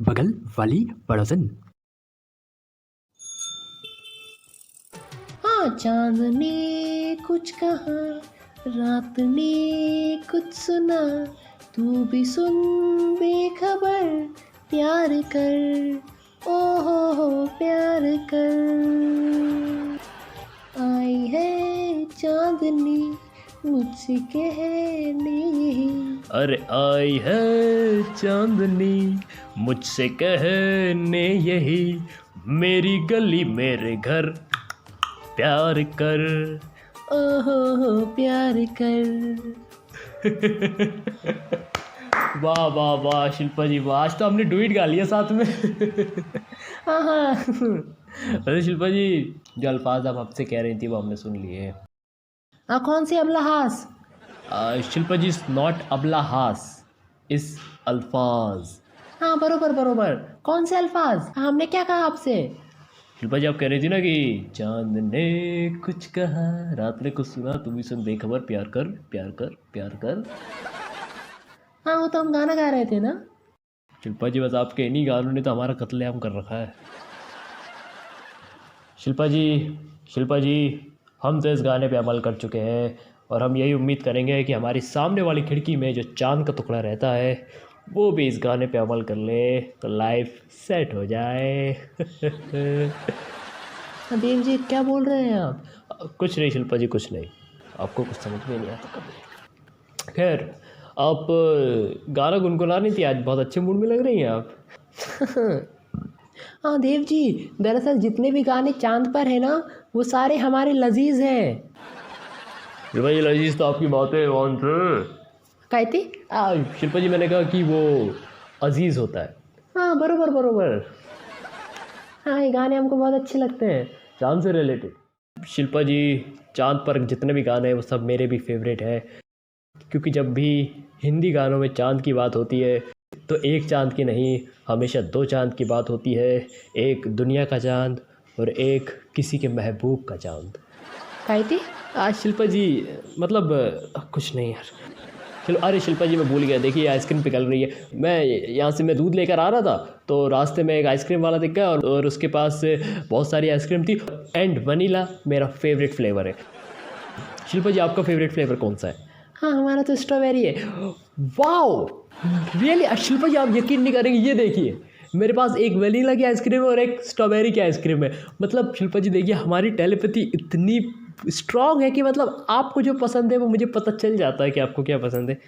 बगल वाली पड़ोसन। हाँ, चाँद ने कुछ कहा, रात ने कुछ सुना, तू भी सुन बेखबर, प्यार कर, ओ हो प्यार कर। आई है चाँदनी मुझसे कहने यही, अरे आई है चांदनी मुझसे कहने यही, मेरी गली मेरे घर प्यार कर। ओ हो प्यार कर। वाह वाह वाह शिल्पा जी वाह, आज तो हमने डुएट गा लिया साथ में। हाँ हाँ। अरे शिल्पा जी, जो अल्फाज आप हमसे कह रही थी वो हमने सुन लिए। कौन से अबलहास? शिल्पा जी इज नॉट अबला हास, इस अल्फाज। हाँ बरोबर बरोबर, कौन से अल्फाज? हमने क्या कहा आपसे? शिल्पा जी आप कह रही थी ना कि चांद ने कुछ कहा, रात ने कुछ सुना, तुम भी सुन बेखबर, प्यार कर प्यार कर प्यार कर। हाँ वो तो हम गाना गा रहे थे ना। शिल्पा जी बस आपके इन्हीं गानों ने तो हमारा कत्लेआम कर रखा है। शिल्पा जी, शिल्पा जी, हम तो इस गाने पे अमल कर चुके हैं और हम यही उम्मीद करेंगे कि हमारी सामने वाली खिड़की में जो चांद का टुकड़ा रहता है वो भी इस गाने पे अमल कर ले तो लाइफ सेट हो जाए। देव जी क्या बोल रहे हैं आप? कुछ नहीं शिल्पा जी, कुछ नहीं, आपको कुछ समझ में नहीं आता कभी। खैर, आप गाना गुनगुना रही थी, आज बहुत अच्छे मूड में लग रही हैं आप। हाँ देव जी, दरअसल जितने भी गाने चांद पर है ना वो सारे हमारे लजीज हैं। शिल्पा जी लजीज तो आपकी बातें कौन से? कहती? शिल्पा जी मैंने कहा कि वो अजीज़ होता है। हाँ बरोबर बरोबर। हाँ ये गाने हमको बहुत अच्छे लगते हैं। चांद से रिलेटेड। शिल्पा जी, चांद पर जितने भी गाने हैं वो सब मेरे भी फेवरेट है, क्योंकि जब भी हिंदी गानों में चांद की बात होती है तो एक चांद की नहीं, हमेशा दो चांद की बात होती है, एक दुनिया का चांद और एक किसी के महबूब का चांद। कहती? आज शिल्पा जी मतलब कुछ नहीं यार। चलो, अरे शिल्पा जी मैं भूल गया, देखिए आइसक्रीम पिघल रही है। मैं यहाँ से मैं दूध लेकर आ रहा था तो रास्ते में एक आइसक्रीम वाला दिख गया और उसके पास से बहुत सारी आइसक्रीम थी एंड वनीला मेरा फेवरेट फ्लेवर है। शिल्पा जी आपका फेवरेट फ्लेवर कौन सा है? हाँ हमारा तो स्ट्रॉबेरी है। वाओ रियली शिल्पा जी, आप यकीन नहीं करेंगे, ये देखिए मेरे पास एक वनीला की आइसक्रीम है और एक स्ट्रॉबेरी की आइसक्रीम है। मतलब शिल्पा जी देखिए, हमारी टेलीपैथी इतनी स्ट्रॉन्ग है कि मतलब आपको जो पसंद है वो मुझे पता चल जाता है कि आपको क्या पसंद है।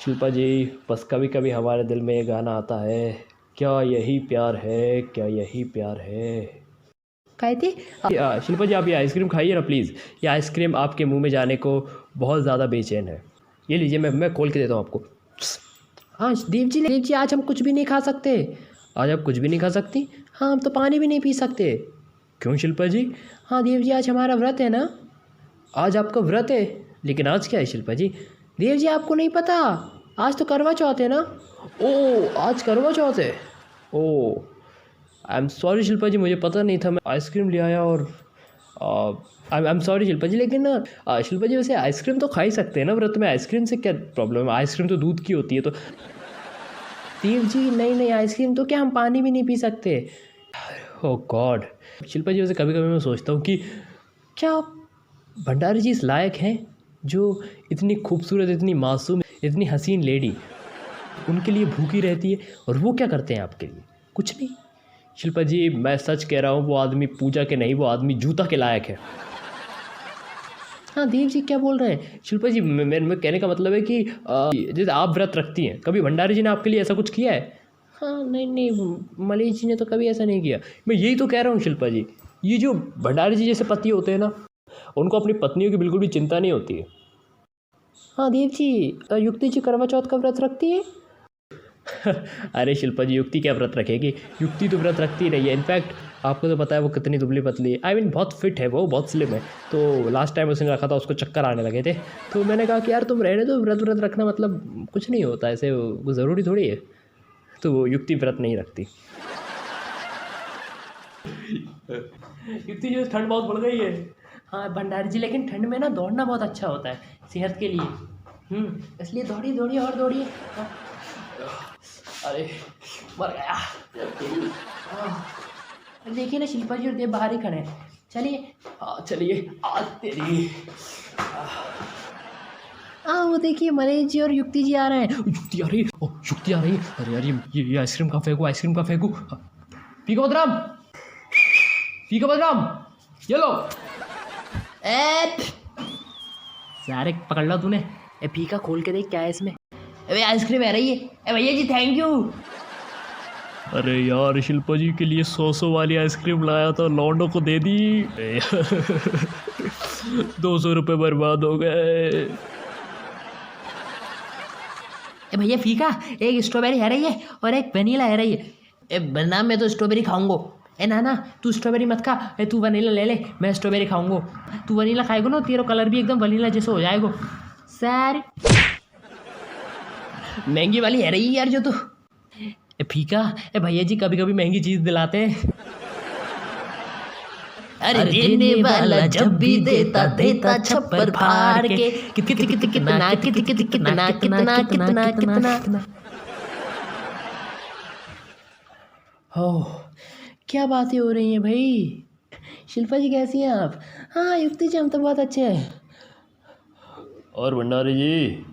शिल्पा जी बस कभी कभी हमारे दिल में ये गाना आता है, क्या यही प्यार है, क्या यही प्यार है। कहती? शिल्पा जी आप ये आइसक्रीम खाइए ना प्लीज़, ये आइसक्रीम आपके मुंह में जाने को बहुत ज़्यादा बेचैन है। ये लीजिए, मैं खोल के देता हूँ आपको। हाँ देव जी आज हम कुछ भी नहीं खा सकते। आज आप कुछ भी नहीं खा सकती? हाँ हम तो पानी भी नहीं पी सकते। क्यों शिल्पा जी? हाँ देव जी आज हमारा व्रत है ना। आज आपका व्रत है? लेकिन आज क्या है शिल्पा जी? देव जी आपको नहीं पता, आज तो करवा चौथ है ना। ओह आज करवा चौथ है। ओह आई एम सॉरी शिल्पा जी, मुझे पता नहीं था, मैं आइसक्रीम ले आया और आई एम सॉरी शिल्पा जी। लेकिन शिल्पा जी वैसे आइसक्रीम तो खा ही सकते हैं ना व्रत में, आइसक्रीम से क्या प्रॉब्लम है? आइसक्रीम तो दूध की होती है। तो देव जी नहीं आइसक्रीम तो क्या, हम पानी भी नहीं पी सकते। ओह गॉड। शिल्पा जी वैसे कभी कभी मैं सोचता हूँ कि क्या भंडारी जी इस लायक हैं जो इतनी खूबसूरत, इतनी मासूम, इतनी हसीन लेडी उनके लिए भूखी रहती है और वो क्या करते हैं आपके लिए? कुछ नहीं। शिल्पा जी मैं सच कह रहा हूँ, वो आदमी पूजा के नहीं, वो आदमी जूता के लायक है। हाँ देव जी क्या बोल रहे हैं? शिल्पा जी मैं कहने का मतलब है कि जैसे आप व्रत रखती हैं, कभी भंडारी जी ने आपके लिए ऐसा कुछ किया है? हाँ नहीं मनीष जी ने तो कभी ऐसा नहीं किया। मैं यही तो कह रहा हूँ शिल्पा जी, ये जो भंडारी जी जैसे पति होते हैं ना, उनको अपनी पत्नियों की बिल्कुल भी चिंता नहीं होती है। हाँ देव जी, युक्ति जी करवा चौथ का व्रत रखती है। अरे शिल्पा जी युक्ति क्या व्रत रखेगी? युक्ति तो व्रत रखती नहीं है। इनफैक्ट आपको तो पता है वो कितनी दुबली पतली है, आई मीन बहुत फिट है, वो बहुत स्लिम है। तो लास्ट टाइम उसने रखा था, उसको चक्कर आने लगे थे, तो मैंने कहा कि यार तुम रहने दो, व्रत रखना मतलब कुछ नहीं होता ऐसे, वो ज़रूरी थोड़ी है। तो वो युक्ति व्रत नहीं रखती। युक्ति जो ठंड बहुत बढ़ गई है। हाँ भंडारी जी, लेकिन ठंड में ना दौड़ना बहुत अच्छा होता है सेहत के लिए। इसलिए दौड़िए और दौड़िए। अरे मर गया। देखिए ना शिल्पा जी और देव बाहर ही खड़े हैं, चलिए। हाँ चलिए, आज तेरी। हाँ वो देखिए मनीष जी और युक्ति जी आ रहे हैं। युक्ति आ रही है, ओह युक्ति आ रही है। अरे यार ये आइसक्रीम का फेंकू, आइसक्रीम का फेंकू। फीका बदराम, फीका बदराम, ये लो। सारे पकड़ लो तूने। ए फीका खोल के देख क्या है इसमें। अबे आइसक्रीम है रही है। ए भैया जी थैंक यू। अरे यार शिल्पा जी के लिए 100 वाली आइसक्रीम लाया था, लौंडो को दे दी। 200 रुपये बर्बाद हो गए। ए भैया फीका, एक स्ट्रॉबेरी है रही है और एक वनीला है रही है। ए बना मैं तो स्ट्रॉबेरी खाऊंगा। ए ना तू स्ट्रॉबेरी मत खा, ए तू वनीला ले ले, मैं स्ट्रॉबेरी खाऊंगा। तू वनीला खाएगा ना तेरा कलर भी एकदम वनीला जैसा हो जाएगा। सर महंगी वाली है रही यार जो तू। ए फीका, ए भैया जी कभी कभी महंगी चीज़ दिलाते हैं। अरे देने वाला जब भी देता देता छप्पर फाड़ के। कितना। हो क्या बातें हो रही हैं भाई। शिल्पा जी कैसी हैं आप? हाँ युक्ति जी हम तो बहुत अच्छे हैं। और भंडारी जी?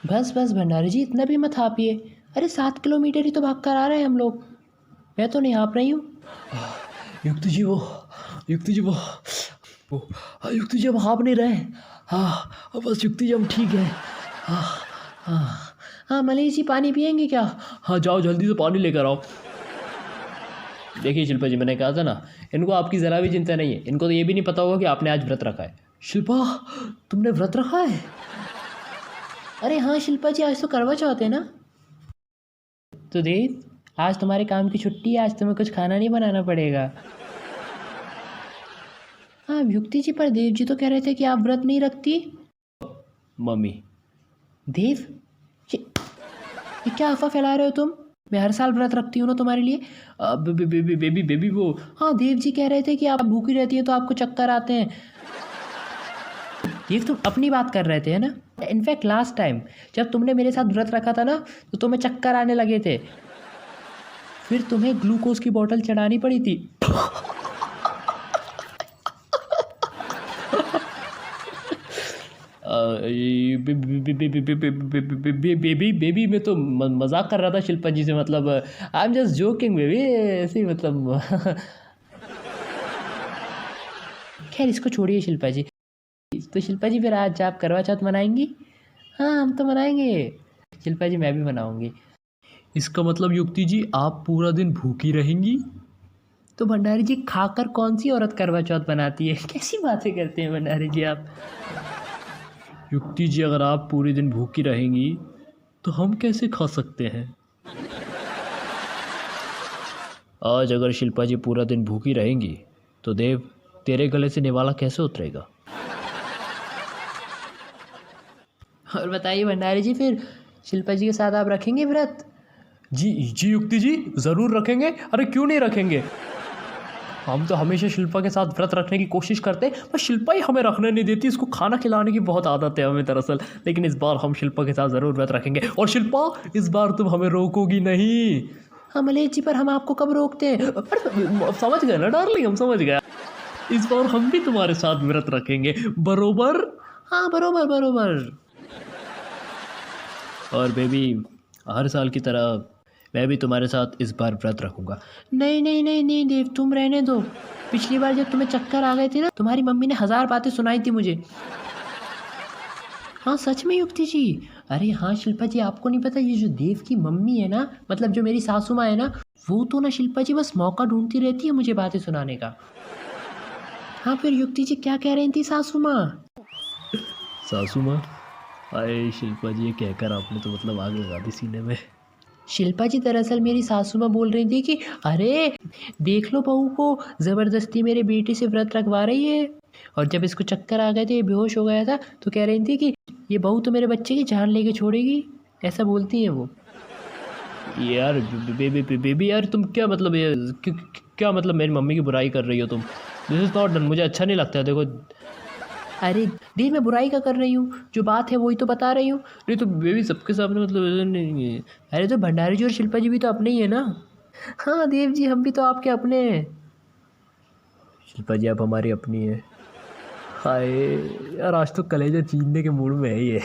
बस भंडारी जी इतना भी मत हापिए। अरे 7 किलोमीटर ही तो भाग कर आ रहे हैं हम लोग, मैं तो नहीं हाँप रही हूँ। युक्ति जी वो युक्ति जी हम हाँप नहीं रहे। हाँ बस युक्ति जी हम ठीक है। हाँ मनीष जी पानी पियेंगे क्या? हाँ जाओ जल्दी से पानी लेकर आओ। देखिए शिल्पा जी, मैंने कहा था ना, इनको आपकी ज़रा भी चिंता नहीं है। इनको तो ये भी नहीं पता होगा कि आपने आज व्रत रखा है। शिल्पा तुमने व्रत रखा है? अरे हाँ शिल्पा जी आज तो करवा चौथ है ना। तो देव आज तुम्हारे काम की छुट्टी है, आज तुम्हें कुछ खाना नहीं बनाना पड़ेगा। हाँ युक्ति जी पर देव जी तो कह रहे थे कि आप व्रत नहीं रखती। मम्मी। देव ये क्या अफवाह फैला रहे हो तुम? मैं हर साल व्रत रखती हूँ ना तुम्हारे लिए। बेबी वो। हाँ देव जी कह रहे थे कि आप भूखी रहती है तो आपको चक्कर आते हैं। देव तुम अपनी बात कर रहे थे है ना। इनफैक्ट लास्ट टाइम जब तुमने मेरे साथ व्रत रखा था ना तो तुम्हें चक्कर आने लगे थे, फिर तुम्हें ग्लूकोज की बोतल चढ़ानी पड़ी थी। बेबी मैं तो मजाक कर रहा था शिल्पा जी से, मतलब I am just joking baby, ऐसे ही मतलब। खैर इसको छोड़िए शिल्पा जी। तो शिल्पा जी फिर आज आप करवा चौथ मनाएंगी? हाँ हम तो मनाएंगे शिल्पा जी, मैं भी मनाऊंगी। इसका मतलब युक्ति जी आप पूरा दिन भूखी रहेंगी? तो भंडारी जी खाकर कौन सी औरत करवा चौथ बनाती है? कैसी बातें करते हैं भंडारी जी आप। युक्ति जी अगर आप पूरे दिन भूखी रहेंगी तो हम कैसे खा सकते हैं? आज अगर शिल्पा जी पूरा दिन भूखी रहेंगी तो देव तेरे गले से निवाला कैसे उतरेगा? और बताइए भंडारी जी फिर शिल्पा जी के साथ आप रखेंगे व्रत? जी युक्ति जी ज़रूर रखेंगे। अरे क्यों नहीं रखेंगे, हम तो हमेशा शिल्पा के साथ व्रत रखने की कोशिश करते हैं, पर शिल्पा ही हमें रखने नहीं देती। इसको खाना खिलाने की बहुत आदत है हमें दरअसल। लेकिन इस बार हम शिल्पा के साथ ज़रूर व्रत रखेंगे। और शिल्पा इस बार तुम हमें रोकोगी नहीं। हाँ मलेश जी पर हम आपको कब रोकते हैं? समझ गए ना डार्लिंग, हम समझ गए। इस बार हम भी तुम्हारे साथ व्रत रखेंगे, बरोबर? हाँ बरोबर। और बेबी हर साल की तरह मैं भी तुम्हारे साथ इस बार व्रत रखूँगा। नहीं देव तुम रहने दो। पिछली बार जब तुम्हें चक्कर आ गए थे ना तुम्हारी मम्मी ने 1000 बातें सुनाई थी मुझे। हाँ सच में युक्ति जी। अरे हाँ शिल्पा जी आपको नहीं पता, ये जो देव की मम्मी है ना, मतलब जो मेरी सासू माँ है ना, वो तो ना शिल्पा जी बस मौका ढूंढती रहती है मुझे बातें सुनाने का। हाँ फिर युक्ति जी क्या कह रही थी सासू माँ? सासू माँ? अरे शिल्पा जी ये कहकर आपने तो मतलब आग लगा दी सीने में। शिल्पा जी दरअसल मेरी सासू माँ बोल रही थी कि अरे देख लो बहू को ज़बरदस्ती मेरे बेटे से व्रत रखवा रही है। और जब इसको चक्कर आ गए थे, बेहोश हो गया था, तो कह रही थी कि ये बहू तो मेरे बच्चे की जान लेके छोड़ेगी, ऐसा बोलती हैं वो। यार बेबी यार तुम क्या मतलब ये क्या मतलब मेरी मम्मी की बुराई कर रही हो तुम? दिस इज़ नॉट डन, मुझे अच्छा नहीं लगता है। देखो अरे देव मैं बुराई का कर रही हूँ, जो बात है वही तो बता रही हूँ। नहीं तो बेबी सबके सामने मतलब ऐसा नहीं है। अरे तो भंडारी जी और शिल्पा जी भी तो अपने ही है ना। हाँ देव जी हम भी तो आपके अपने हैं। शिल्पा जी आप हमारी अपनी है। हाय यार आज तो कलेजा चीरने के मूड में है ये।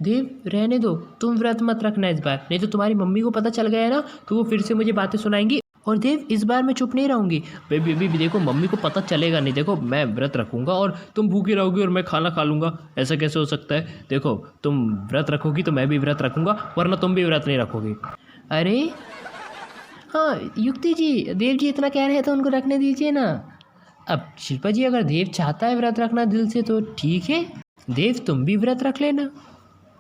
देव रहने दो, तुम व्रत मत रखना इस बार, नहीं तो तुम्हारी मम्मी को पता चल गया ना तो वो फिर से मुझे बातें सुनाएंगी। और देव इस बार मैं चुप नहीं रहूँगी। बेबी बेबी देखो मम्मी को पता चलेगा नहीं। देखो मैं व्रत रखूंगा और तुम भूखी रहोगी और मैं खाना खा लूँगा। ऐसा कैसे हो सकता है? देखो तुम व्रत रखोगी तो मैं भी व्रत रखूंगा, वरना तुम भी व्रत नहीं रखोगी। अरे हाँ युक्ति जी, देव जी इतना कह रहे हैं तो उनको रखने दीजिए ना। अब शिल्पा जी अगर देव चाहता है व्रत रखना दिल से तो ठीक है, देव तुम भी व्रत रख लेना।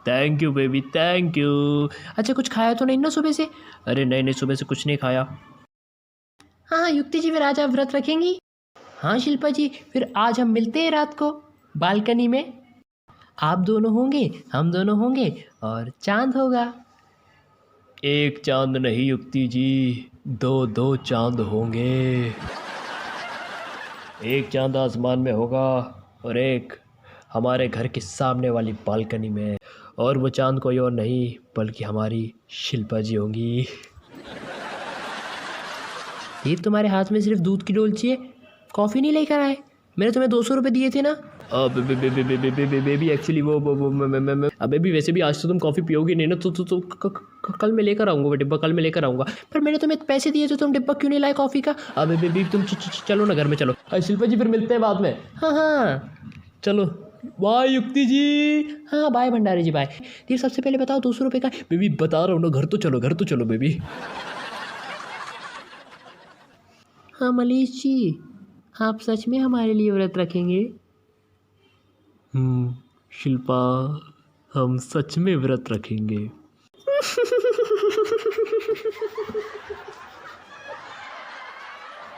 Thank you baby thank you. अच्छा कुछ खाया तो नहीं ना सुबह से? अरे नहीं नहीं सुबह से कुछ नहीं खाया। हाँ हाँ युक्ति जी फिर आज आप व्रत रखेंगी? हाँ शिल्पा जी फिर आज हम मिलते हैं रात को बालकनी में। आप दोनों होंगे, हम दोनों होंगे और चांद होगा। एक चांद नहीं युक्ति जी, दो दो चांद होंगे। एक चांद आसमान में होगा और एक हमारे घर के सामने वाली बालकनी में, और वो चांद कोई और नहीं बल्कि हमारी शिल्पा जी होंगी। देव तुम्हारे हाथ में सिर्फ दूध की डोलची है, कॉफ़ी नहीं लेकर आए? मैंने तुम्हें 200 रुपये दिए थे ना। बेबी एक्चुअली वो मैं अबे भी वैसे भी आज तो तुम कॉफ़ी पियोगी नहीं ना, तो कल मैं लेकर आऊँगा वो डिब्बा, कल मैं लेकर आऊँगा। पर मैंने तुम्हें पैसे दिए तो तुम डिब्बा क्यों नहीं लाए कॉफ़ी का? अबे बेबी तुम चलो ना घर में चलो। शिल्पा जी फिर मिलते हैं बाद में। हाँ हाँ चलो बाय युक्ति जी। हाँ बाय भंडारी जी बाय। देव सबसे पहले बताओ 200 रुपये का। बेबी बता रहा हूँ ना, घर तो चलो बेबी। हाँ मनीष जी आप सच में हमारे लिए व्रत रखेंगे? शिल्पा हम सच में व्रत रखेंगे।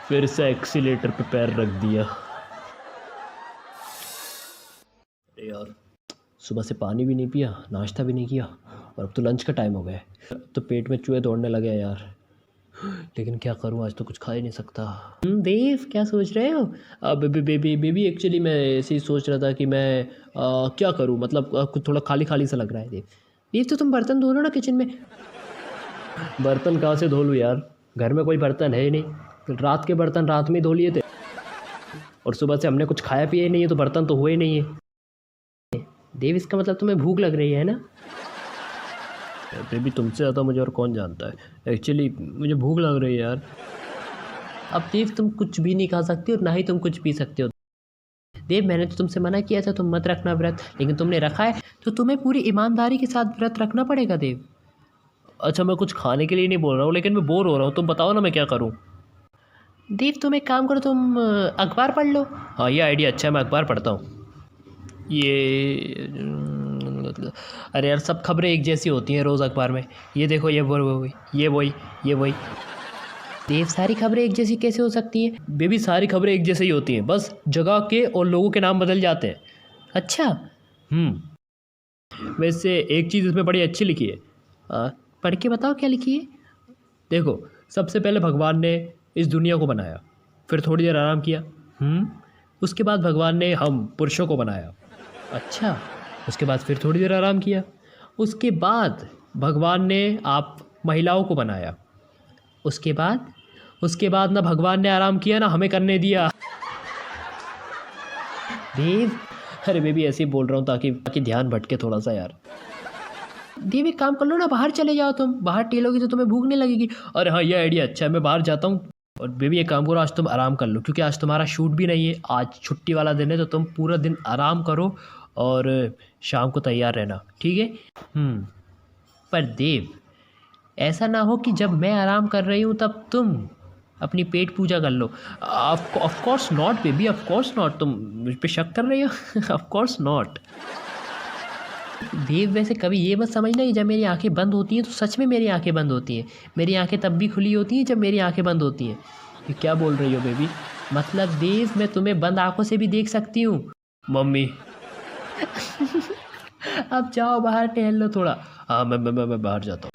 फिर से एक्सीलेटर पे पैर रख दिया। अरे यार सुबह से पानी भी नहीं पिया, नाश्ता भी नहीं किया और अब तो लंच का टाइम हो गया है। तो पेट में चूहे दौड़ने लगे हैं यार, लेकिन क्या करूं, आज तो कुछ खा ही नहीं सकता। देव क्या सोच रहे हो? बेबी एक्चुअली मैं ऐसे ही सोच रहा था कि मैं क्या करूं, मतलब कुछ थोड़ा खाली खाली सा लग रहा है। देव तो तुम बर्तन धो लो ना किचन में। बर्तन कहाँ से धो लूँ यार, घर में कोई बर्तन है ही नहीं। रात के बर्तन रात में ही धो लिए थे और सुबह से हमने कुछ खाया पिया ही नहीं है, तो बर्तन तो हुए नहीं है। देव इसका मतलब तुम्हें भूख लग रही है ना? बेबी तुमसे ज़्यादा मुझे और कौन जानता है। एक्चुअली मुझे भूख लग रही है यार। अब देव तुम कुछ भी नहीं खा सकते और ना ही तुम कुछ पी सकते हो। देव मैंने तो तुमसे मना किया था तुम मत रखना व्रत, लेकिन तुमने रखा है तो तुम्हें पूरी ईमानदारी के साथ व्रत रखना पड़ेगा देव। अच्छा मैं कुछ खाने के लिए नहीं बोल रहा हूँ, लेकिन मैं बोर हो रहा हूँ, तुम बताओ ना मैं क्या करूँ। देव तुम एक काम करो, तुम अखबार पढ़ लो। हाँ ये आइडिया अच्छा है, मैं अखबार पढ़ता हूँ। ये अरे यार सब खबरें एक जैसी होती हैं रोज़ अखबार में। ये देखो ये वही ये वही। देव सारी खबरें एक जैसी कैसे हो सकती हैं? बेबी सारी खबरें एक जैसे ही होती हैं, बस जगह के और लोगों के नाम बदल जाते हैं। अच्छा वैसे एक चीज़ इसमें बड़ी अच्छी लिखी है। पढ़ के बताओ क्या लिखी है। देखो सबसे पहले भगवान ने इस दुनिया को बनाया, फिर थोड़ी देर आराम किया। उसके बाद भगवान ने हम पुरुषों को बनाया। अच्छा उसके बाद फिर थोड़ी देर आराम किया। उसके बाद भगवान ने आप महिलाओं को बनाया। उसके बाद ना भगवान ने आराम किया ना हमें करने दिया। देव अरे बेबी ऐसे ही बोल रहा हूँ ताकि ध्यान भटके थोड़ा सा यार। देव एक काम कर लो ना, बाहर चले जाओ, तुम बाहर टेलोगी तो तुम्हें भूख नहीं लगेगी। अरे हाँ ये आइडिया अच्छा है, मैं बाहर जाता हूँ। और बेबी एक काम करो, आज तुम आराम कर लो क्योंकि आज तुम्हारा शूट भी नहीं है, आज छुट्टी वाला दिन है, तो तुम पूरा दिन आराम करो और शाम को तैयार रहना, ठीक है। पर देव ऐसा ना हो कि जब मैं आराम कर रही हूँ तब तुम अपनी पेट पूजा कर लो। Of course not baby, of course not. तुम मुझ पे शक कर रही हो? Of course not. देव वैसे कभी ये मत समझना कि जब मेरी आंखें बंद होती हैं तो सच में मेरी आंखें बंद होती हैं। मेरी आंखें तब भी खुली होती हैं जब मेरी आंखें बंद होती हैं। ये क्या बोल रही हो बेबी? मतलब देव मैं तुम्हें बंद आंखों से भी देख सकती हूँ। मम्मी अब जाओ बाहर टहल लो थोड़ा। हाँ मैं बाहर जाता हूँ।